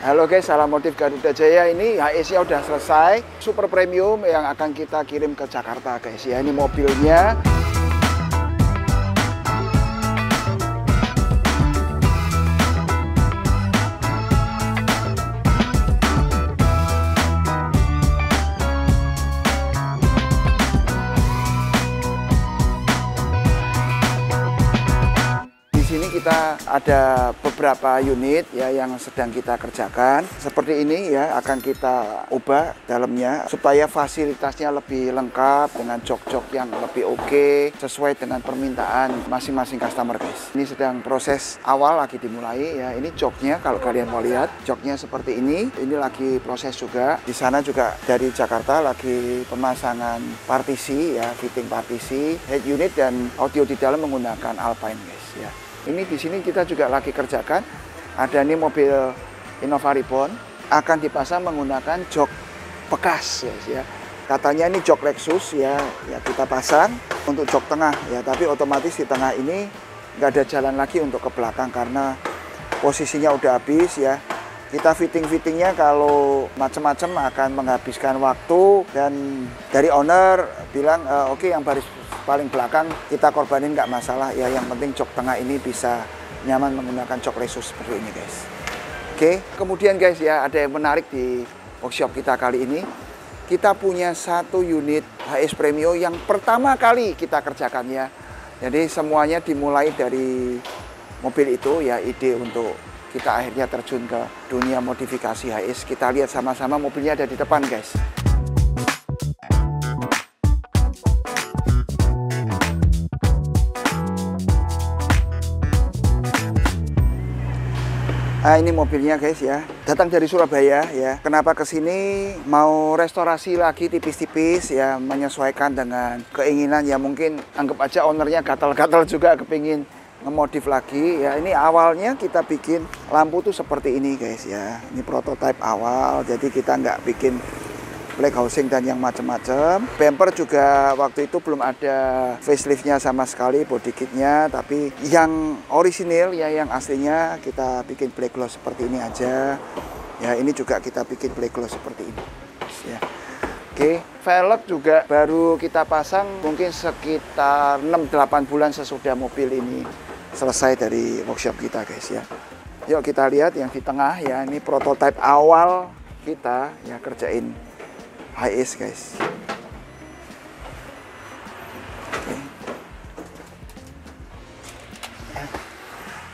Halo guys, salam motif Garuda Jaya. Ini HS-nya udah selesai, super premium yang akan kita kirim ke Jakarta guys ya. Ini mobilnya. Kita ada beberapa unit ya yang sedang kita kerjakan. Seperti ini ya, akan kita ubah dalamnya supaya fasilitasnya lebih lengkap dengan jok-jok yang lebih oke sesuai dengan permintaan masing-masing customer guys. Ini sedang proses awal lagi dimulai ya. Ini joknya, kalau kalian mau lihat joknya seperti ini. Ini lagi proses juga. Di sana juga dari Jakarta lagi pemasangan partisi ya, fitting partisi, head unit dan audio di dalam menggunakan Alpine guys ya. Ini di sini kita juga lagi kerjakan. Ada nih mobil Innova Reborn akan dipasang menggunakan jok bekas ya. Katanya ini jok Lexus ya kita pasang untuk jok tengah ya. Tapi otomatis di tengah ini nggak ada jalan lagi untuk ke belakang karena posisinya udah habis ya. Kita fitting-fittingnya kalau macam-macam akan menghabiskan waktu dan dari owner bilang oke, yang baris paling belakang kita korbanin nggak masalah ya, yang penting jok tengah ini bisa nyaman menggunakan jok Lexus seperti ini guys. Oke, kemudian guys ya, ada yang menarik di workshop kita kali ini. Kita punya satu unit HS Premio yang pertama kali kita kerjakan ya. Jadi semuanya dimulai dari mobil itu ya, ide untuk kita akhirnya terjun ke dunia modifikasi HS. Kita lihat sama-sama, mobilnya ada di depan guys. Nah, ini mobilnya guys ya, datang dari Surabaya ya. Kenapa kesini? Mau restorasi lagi tipis-tipis ya, menyesuaikan dengan keinginan ya. Mungkin anggap aja ownernya gatal-gatal juga kepingin ngemodif lagi ya. Ini awalnya kita bikin lampu tuh seperti ini guys ya. Ini prototipe awal, jadi kita nggak bikin black housing dan yang macam-macam. Bumper juga waktu itu belum ada faceliftnya sama sekali, body kitnya. Tapi yang orisinil ya, yang aslinya kita bikin black gloss seperti ini aja. Ya, ini juga kita bikin black gloss seperti ini. Ya. Oke, velg juga baru kita pasang mungkin sekitar 6-8 bulan sesudah mobil ini selesai dari workshop kita guys ya. Yuk kita lihat yang di tengah ya, ini prototipe awal kita ya kerjain HS guys. Oke.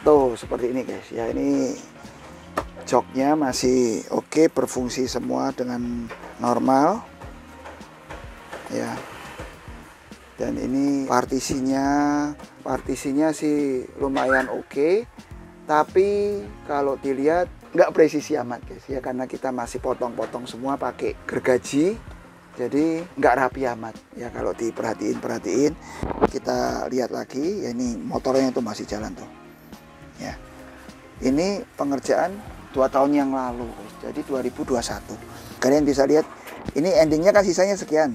Tuh seperti ini guys ya, ini joknya masih oke, berfungsi semua dengan normal ya. Dan ini partisinya sih lumayan oke, tapi kalau dilihat nggak presisi amat guys ya, karena kita masih potong-potong semua pakai gergaji, jadi nggak rapi amat ya. Kalau diperhatiin kita lihat lagi ya, ini motornya itu masih jalan tuh ya. Ini pengerjaan 2 tahun yang lalu guys, jadi 2021. Kalian bisa lihat ini endingnya kan sisanya sekian,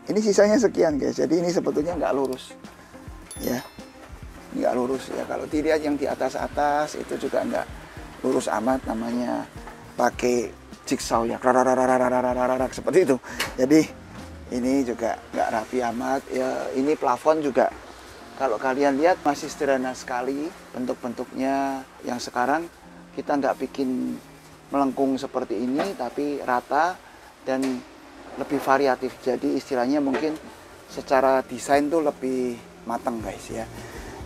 ini sisanya sekian guys. Jadi ini sebetulnya nggak lurus ya, nggak lurus ya. Kalau dilihat yang di atas itu juga nggak lurus amat, namanya pakai jigsaw ya, seperti itu. Jadi ini juga nggak rapi amat ya. Ini plafon juga kalau kalian lihat masih sederhana sekali bentuk-bentuknya. Yang sekarang kita nggak bikin melengkung seperti ini, tapi rata dan lebih variatif. Jadi istilahnya mungkin secara desain tuh lebih matang guys ya.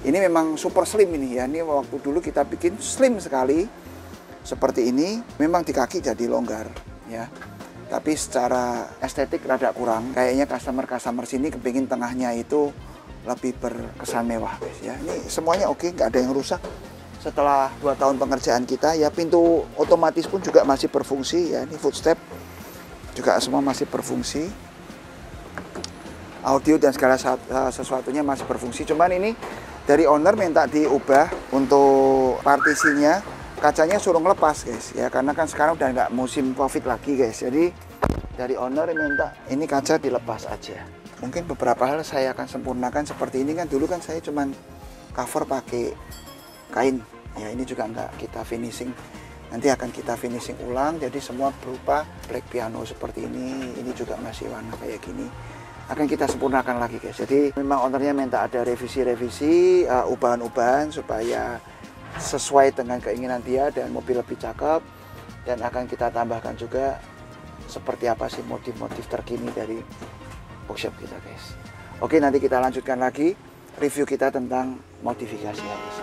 Ini memang super slim ini ya. Ini waktu dulu kita bikin slim sekali seperti ini, memang di kaki jadi longgar ya. Tapi secara estetik rada kurang. Kayaknya customer sini kepingin tengahnya itu lebih berkesan mewah guys ya. Ini semuanya oke, nggak ada yang rusak. Setelah 2 tahun pengerjaan kita ya, pintu otomatis pun juga masih berfungsi ya. Ini footstep juga semua masih berfungsi. Audio dan segala sesuatunya masih berfungsi. Cuman ini dari owner minta diubah untuk partisinya. Kacanya suruh ngelepas guys ya, karena kan sekarang udah nggak musim COVID lagi guys. Jadi dari owner minta ini kaca dilepas aja. Mungkin beberapa hal saya akan sempurnakan seperti ini kan. Dulu kan saya cuman cover pakai kain ya, ini juga nggak kita finishing. nanti akan kita finishing ulang, jadi semua berupa black piano seperti ini juga masih warna kayak gini, akan kita sempurnakan lagi guys. Jadi memang ownernya minta ada revisi-revisi, ubahan-ubahan supaya sesuai dengan keinginan dia dan mobil lebih cakep, dan akan kita tambahkan juga seperti apa sih motif-motif terkini dari workshop kita guys. Oke, nanti kita lanjutkan lagi review kita tentang modifikasi guys.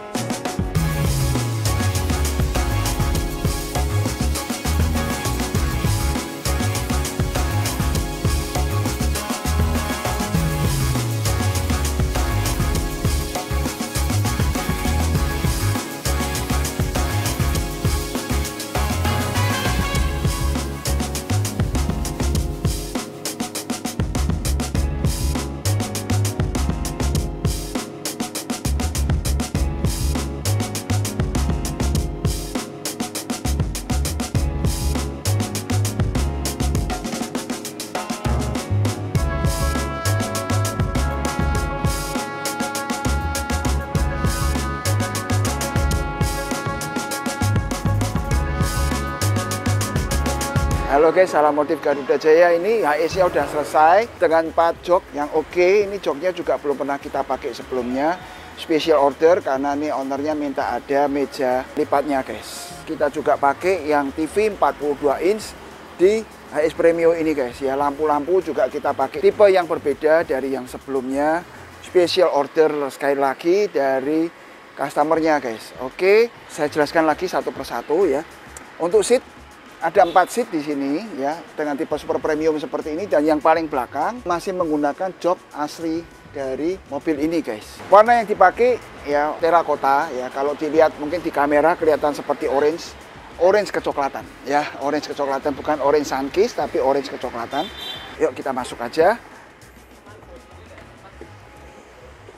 Halo guys, salam motif Garuda Jaya. Ini HS-nya udah selesai dengan 4 jok yang oke. Ini joknya juga belum pernah kita pakai sebelumnya. Special order karena ini ownernya minta ada meja lipatnya guys. Kita juga pakai yang TV 42 inch di HS Premium ini guys ya. Lampu-lampu juga kita pakai tipe yang berbeda dari yang sebelumnya. Special order sekali lagi dari customernya guys. Oke, saya jelaskan lagi satu persatu ya. Untuk seat ada 4 seat di sini ya, dengan tipe super premium seperti ini, dan yang paling belakang masih menggunakan jok asli dari mobil ini guys. Warna yang dipakai ya terakota ya, kalau dilihat mungkin di kamera kelihatan seperti orange kecoklatan ya, orange kecoklatan, bukan orange sunkist tapi orange kecoklatan. Yuk kita masuk aja.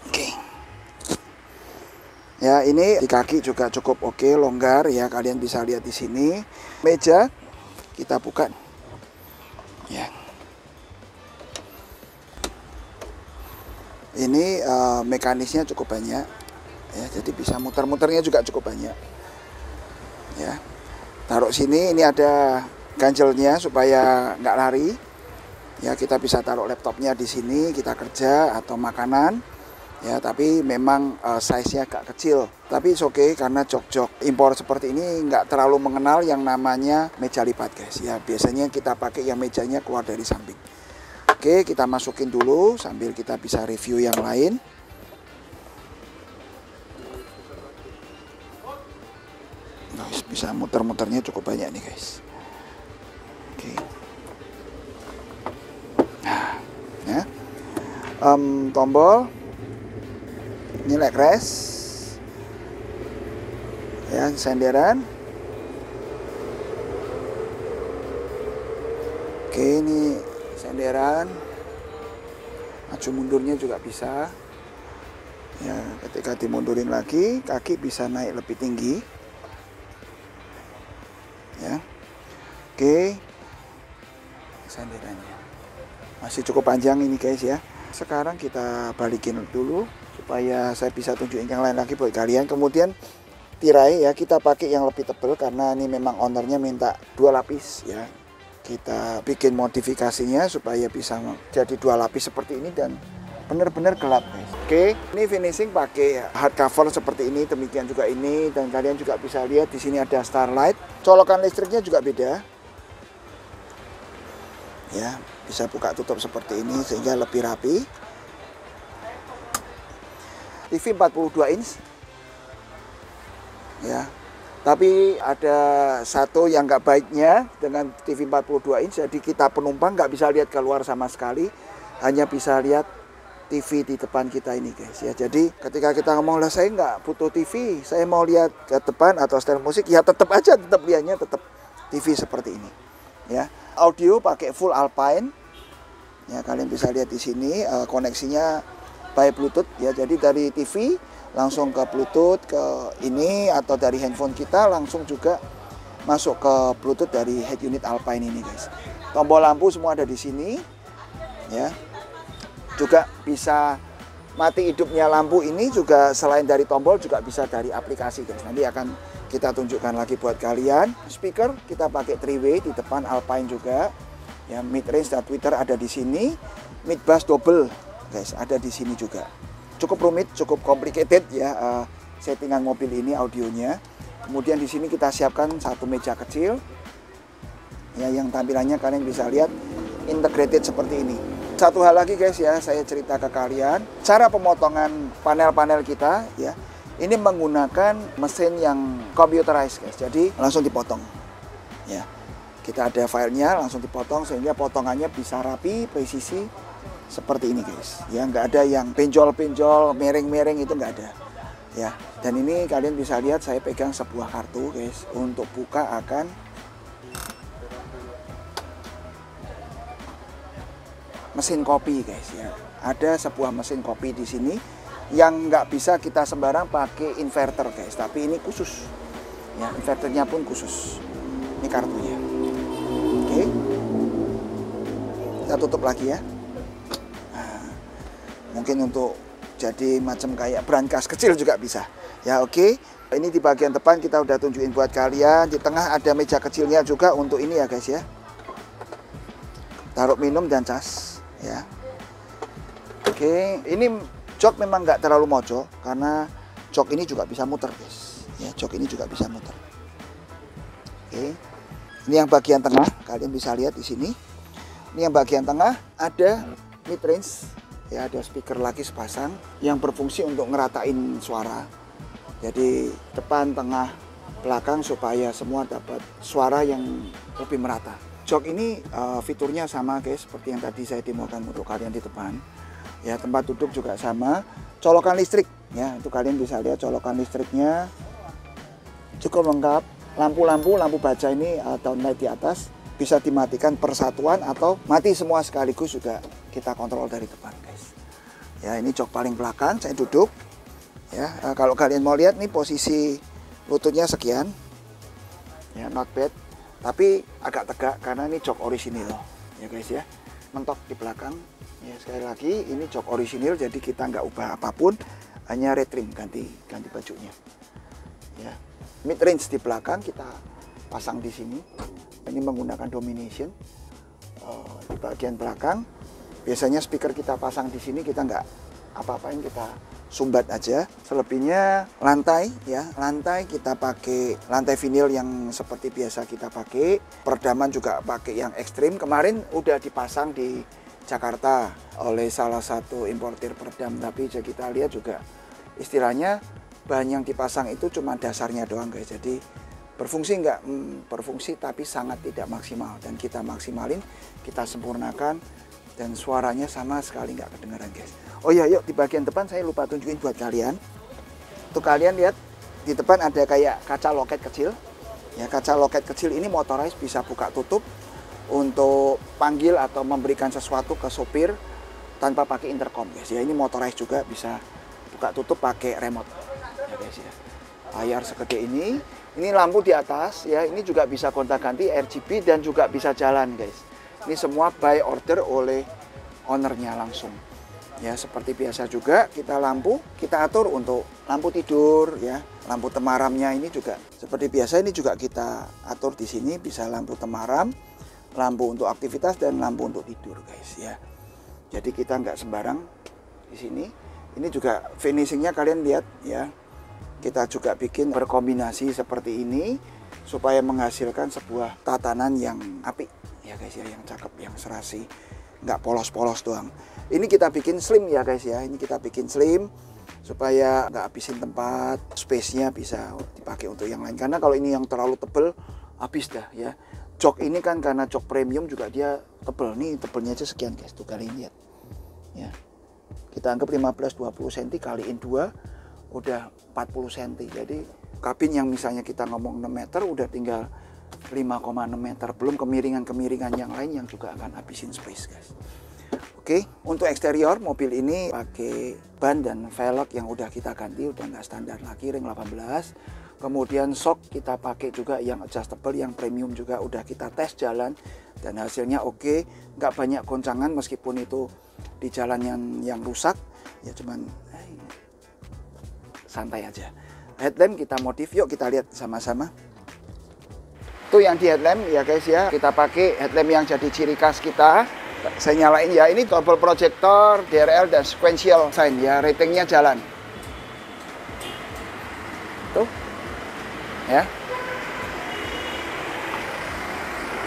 Oke. Ya, ini di kaki juga cukup oke, longgar ya, kalian bisa lihat di sini. Meja kita buka. Ya. Ini mekanisnya cukup banyak ya, jadi bisa muter-muternya juga cukup banyak. Ya. Taruh sini, ini ada ganjelnya supaya nggak lari. Ya, kita bisa taruh laptopnya di sini, kita kerja atau makanan. Ya, tapi memang size-nya agak kecil. Tapi it's okay karena jok-jok impor seperti ini nggak terlalu mengenal yang namanya meja lipat guys. Ya, biasanya kita pakai yang mejanya keluar dari samping. Oke, kita masukin dulu sambil kita bisa review yang lain. Nah, bisa muter-muternya cukup banyak nih guys. Oke. Nah, ya. Tombol. Ini leg rest ya, senderan. Oke, ini senderan, maju mundurnya juga bisa ya. Ketika dimundurin lagi, kaki bisa naik lebih tinggi ya. Oke, senderannya masih cukup panjang ini guys ya. Sekarang kita balikin dulu supaya saya bisa tunjukin yang lain lagi buat kalian. Kemudian tirai ya, kita pakai yang lebih tebal karena ini memang ownernya minta 2 lapis ya. Kita bikin modifikasinya supaya bisa jadi 2 lapis seperti ini dan benar-benar gelap guys. Oke, ini finishing pakai hardcover seperti ini, demikian juga ini, dan kalian juga bisa lihat di sini ada starlight. Colokan listriknya juga beda. Ya, bisa buka tutup seperti ini sehingga lebih rapi. TV 42 inch ya, tapi ada satu yang nggak baiknya dengan TV 42 inch, jadi kita penumpang nggak bisa lihat keluar sama sekali, hanya bisa lihat TV di depan kita ini guys ya. Jadi ketika kita ngomong lah saya nggak butuh TV, saya mau lihat ke depan atau setel musik, ya tetap aja tetap lihatnya tetap TV seperti ini ya. Audio pakai full Alpine ya, kalian bisa lihat di sini koneksinya by Bluetooth ya, jadi dari TV langsung ke Bluetooth ke ini, atau dari handphone kita langsung juga masuk ke Bluetooth dari head unit Alpine ini guys. Tombol lampu semua ada di sini ya, juga bisa mati hidupnya lampu ini juga selain dari tombol juga bisa dari aplikasi guys. Nanti akan kita tunjukkan lagi buat kalian. Speaker kita pakai 3-way di depan, Alpine juga. Ya, mid range dan tweeter ada di sini. Mid bass double, guys, ada di sini juga. Cukup rumit, cukup complicated ya settingan mobil ini audionya. Kemudian di sini kita siapkan satu meja kecil. Ya, yang tampilannya kalian bisa lihat integrated seperti ini. Satu hal lagi guys ya, saya cerita ke kalian, cara pemotongan panel-panel kita ya. Ini menggunakan mesin yang computerized guys, jadi langsung dipotong. Ya, kita ada filenya, langsung dipotong sehingga potongannya bisa rapi, presisi seperti ini guys. Ya, nggak ada yang benjol-benjol, miring-miring, itu nggak ada. Ya, dan ini kalian bisa lihat saya pegang sebuah kartu guys. Untuk buka akan mesin kopi guys ya. Ada sebuah mesin kopi di sini yang nggak bisa kita sembarang pakai inverter guys, tapi ini khusus ya, inverternya pun khusus. Ini kartunya. Oke, kita tutup lagi ya. Nah, mungkin untuk jadi macam kayak brankas kecil juga bisa ya. Oke, ini di bagian depan kita udah tunjukin buat kalian. Di tengah ada meja kecilnya juga untuk ini ya guys ya, taruh minum dan cas ya. Oke, ini jok memang nggak terlalu mojok karena jok ini juga bisa muter guys ya, jok ini juga bisa muter. Oke, ini yang bagian tengah kalian bisa lihat di sini. Ini yang bagian tengah ada mid range ya, ada speaker lagi sepasang yang berfungsi untuk ngeratain suara. Jadi depan, tengah, belakang supaya semua dapat suara yang lebih merata. Jok ini fiturnya sama guys seperti yang tadi saya demokan untuk kalian di depan. Ya, tempat duduk juga sama. Colokan listrik ya, itu kalian bisa lihat colokan listriknya cukup lengkap. Lampu-lampu, lampu baja ini atau light di atas bisa dimatikan persatuan atau mati semua sekaligus juga kita kontrol dari depan guys. Ya, ini jok paling belakang, saya duduk ya. Kalau kalian mau lihat nih posisi lututnya sekian ya, not bad, tapi agak tegak karena ini jok orisinil ya guys ya. Mentok di belakang ya, sekali lagi ini jok orisinil, jadi kita nggak ubah apapun, hanya retrim, ganti bajunya ya. Mid range di belakang kita pasang di sini. Ini menggunakan Domination di bagian belakang. Biasanya speaker kita pasang di sini, kita nggak apa-apain, kita sumbat aja. Selebihnya lantai ya, lantai kita pakai lantai vinil yang seperti biasa kita pakai. Peredaman juga pakai yang ekstrim. Kemarin udah dipasang di Jakarta oleh salah satu importir peredam, tapi kita lihat juga istilahnya bahan yang dipasang itu cuma dasarnya doang guys. Jadi berfungsi nggak berfungsi, tapi sangat tidak maksimal, dan kita maksimalin, kita sempurnakan, dan suaranya sama sekali nggak kedengaran guys. Oh iya, yuk di bagian depan saya lupa tunjukin buat kalian. Tuh kalian lihat di depan ada kayak kaca loket kecil ya. Kaca loket kecil ini motorized, bisa buka tutup untuk panggil atau memberikan sesuatu ke sopir tanpa pakai intercom guys ya. Ini motorized juga, bisa buka tutup pakai remote ya guys ya. Layar segede ini lampu di atas ya, ini juga bisa gonta-ganti RGB dan juga bisa jalan guys. Ini semua by order oleh ownernya langsung ya. Seperti biasa juga kita lampu kita atur untuk lampu tidur ya, lampu temaramnya ini juga seperti biasa, ini juga kita atur di sini, bisa lampu temaram, lampu untuk aktivitas, dan lampu untuk tidur guys ya. Jadi kita nggak sembarang di sini. Ini juga finishingnya kalian lihat ya, kita juga bikin berkombinasi seperti ini supaya menghasilkan sebuah tatanan yang apik ya guys ya, yang cakep, yang serasi, nggak polos-polos doang. Ini kita bikin slim ya guys ya, ini kita bikin slim supaya nggak habisin tempat, space-nya bisa dipakai untuk yang lain. Karena kalau ini yang terlalu tebel habis dah ya. Jok ini kan karena jok premium juga dia tebel, nih tebelnya aja sekian guys, tuh kalian lihat ya. Kita anggap 15-20 cm kaliin 2 udah 40 cm. Jadi kabin yang misalnya kita ngomong 6 meter udah tinggal 5,6 meter, belum kemiringan-kemiringan yang lain yang juga akan habisin space guys. Oke, untuk eksterior mobil ini pakai ban dan velg yang udah kita ganti, udah nggak standar lagi, ring 18. Kemudian shock kita pakai juga yang adjustable, yang premium juga udah kita tes jalan dan hasilnya oke. Nggak banyak goncangan meskipun itu di jalan yang rusak ya, cuman santai aja. headlamp kita modif. Yuk kita lihat sama-sama. Itu yang di headlamp ya guys ya. Kita pakai headlamp yang jadi ciri khas kita. Saya nyalain ya. Ini double projector, DRL dan sequential sign ya. Ratingnya jalan. Tuh. Ya.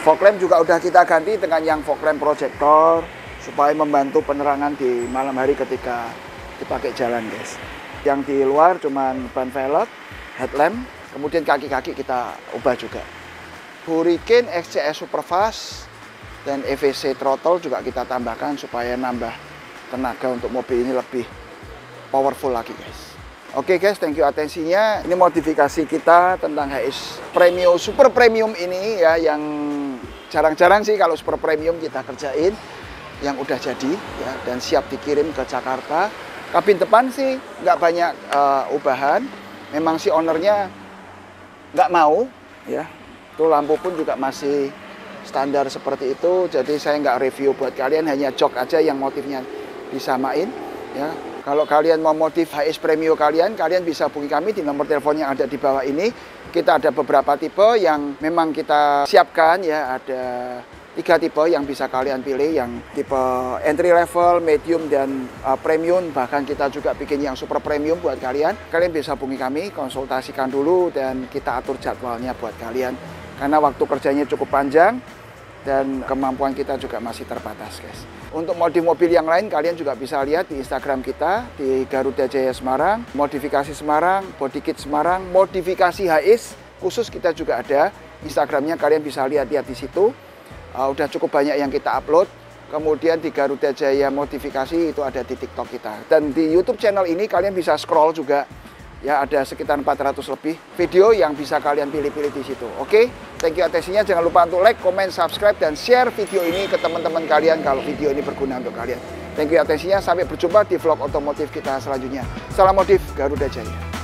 Fog lamp juga udah kita ganti dengan yang fog lamp projector supaya membantu penerangan di malam hari ketika dipakai jalan guys. Yang di luar cuman ban velg, headlamp, kemudian kaki-kaki kita ubah juga. Hurricane XCS Superfast dan EVC throttle juga kita tambahkan supaya nambah tenaga untuk mobil ini lebih powerful lagi guys. Oke guys, thank you atensinya. Ini modifikasi kita tentang HS Premium, Super Premium ini ya, yang jarang-jarang sih kalau Super Premium kita kerjain, yang udah jadi ya dan siap dikirim ke Jakarta. Kabin depan sih nggak banyak ubahan, memang si ownernya nggak mau ya. Itu lampu pun juga masih standar seperti itu, jadi saya nggak review buat kalian, hanya jok aja yang motifnya disamain ya. Kalau kalian mau modif HS Premium kalian bisa hubungi kami di nomor telepon yang ada di bawah ini. Kita ada beberapa tipe yang memang kita siapkan ya, ada 3 tipe yang bisa kalian pilih, yang tipe entry level, medium, dan premium. Bahkan kita juga bikin yang super premium buat kalian. Kalian bisa hubungi kami, konsultasikan dulu, dan kita atur jadwalnya buat kalian. Karena waktu kerjanya cukup panjang, dan kemampuan kita juga masih terbatas guys. Untuk modif mobil yang lain kalian juga bisa lihat di Instagram kita, di Garuda Jaya Semarang, modifikasi Semarang, body kit Semarang, modifikasi HS khusus kita juga ada. Instagramnya kalian bisa lihat-lihat di situ. Udah cukup banyak yang kita upload. Kemudian di Garuda Jaya modifikasi itu ada di TikTok kita. Dan di YouTube channel ini kalian bisa scroll juga. Ya, ada sekitar 400 lebih video yang bisa kalian pilih-pilih di situ. Oke, thank you atensinya. Jangan lupa untuk like, comment, subscribe, dan share video ini ke teman-teman kalian kalau video ini berguna untuk kalian. Thank you atensinya. Sampai berjumpa di vlog otomotif kita selanjutnya. Salam modif Garuda Jaya.